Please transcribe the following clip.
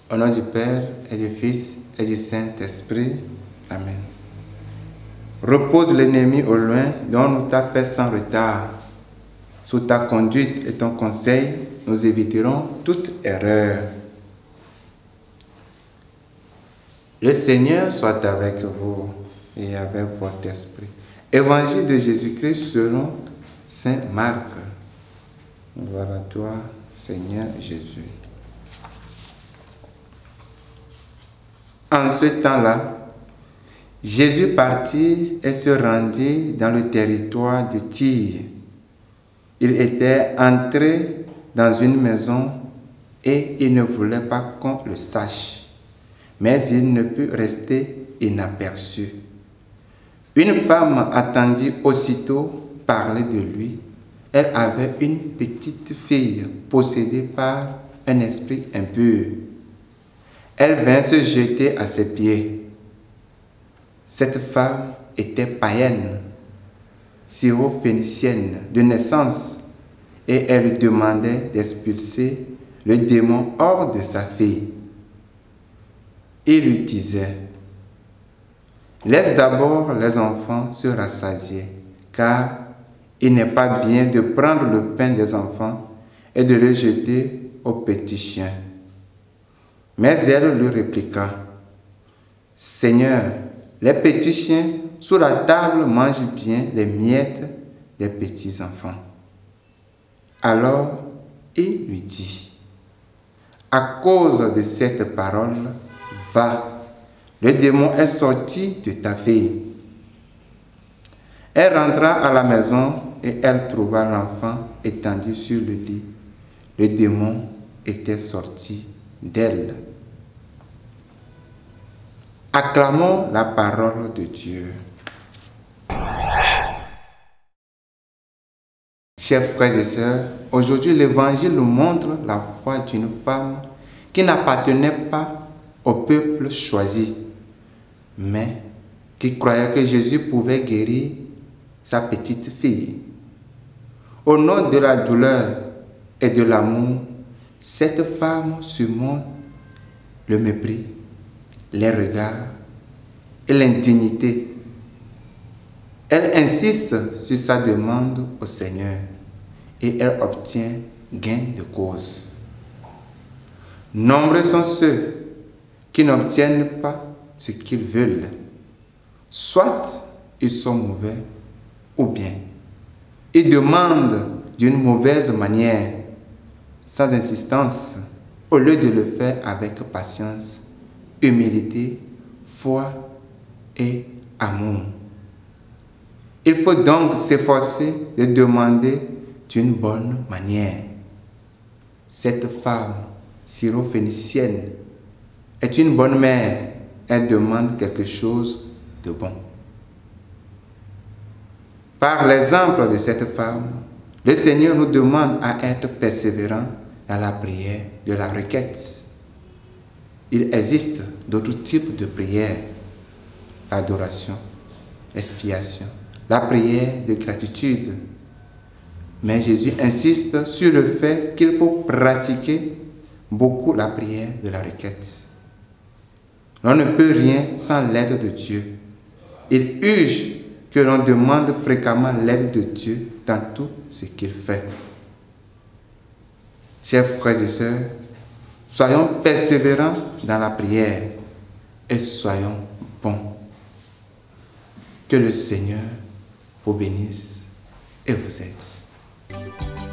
Au nom du Père et du Fils et du Saint-Esprit. Amen. Repose l'ennemi au loin, donne-nous ta paix sans retard. Sous ta conduite et ton conseil, nous éviterons toute erreur. Le Seigneur soit avec vous et avec votre esprit. Évangile de Jésus-Christ selon saint Marc. Gloire à toi, Seigneur Jésus. En ce temps-là, Jésus partit et se rendit dans le territoire de Tyr. Il était entré dans une maison et il ne voulait pas qu'on le sache, mais il ne put rester inaperçu. Une femme attendit aussitôt parler de lui. Elle avait une petite fille possédée par un esprit impur. Elle vint se jeter à ses pieds. Cette femme était païenne, syro-phénicienne de naissance, et elle lui demandait d'expulser le démon hors de sa fille. Il lui disait: laisse d'abord les enfants se rassasier, car il n'est pas bien de prendre le pain des enfants et de le jeter aux petits chiens. Mais elle lui répliqua: Seigneur, les petits chiens sous la table mangent bien les miettes des petits enfants. Alors il lui dit: à cause de cette parole, va, le démon est sorti de ta fille. Elle rentra à la maison et elle trouva l'enfant étendu sur le lit. Le démon était sorti d'elle. Acclamons la parole de Dieu. Chers frères et sœurs, aujourd'hui l'Évangile nous montre la foi d'une femme qui n'appartenait pas au peuple choisi, mais qui croyait que Jésus pouvait guérir sa petite fille. Au nom de la douleur et de l'amour, cette femme surmonte le mépris, les regards et l'indignité. Elle insiste sur sa demande au Seigneur et elle obtient gain de cause. Nombreux sont ceux qui n'obtiennent pas ce qu'ils veulent. Soit ils sont mauvais ou bien ils demandent d'une mauvaise manière, sans insistance, au lieu de le faire avec patience, humilité, foi et amour. Il faut donc s'efforcer de demander d'une bonne manière. Cette femme syro-phénicienne est une bonne mère. Elle demande quelque chose de bon. Par l'exemple de cette femme, le Seigneur nous demande à être persévérants dans la prière de la requête. Il existe d'autres types de prières: l'adoration, l'expiation, la prière de gratitude. Mais Jésus insiste sur le fait qu'il faut pratiquer beaucoup la prière de la requête. On ne peut rien sans l'aide de Dieu. Il urge que l'on demande fréquemment l'aide de Dieu dans tout ce qu'il fait. Chers frères et sœurs, soyons persévérants dans la prière et soyons bons. Que le Seigneur vous bénisse et vous aide.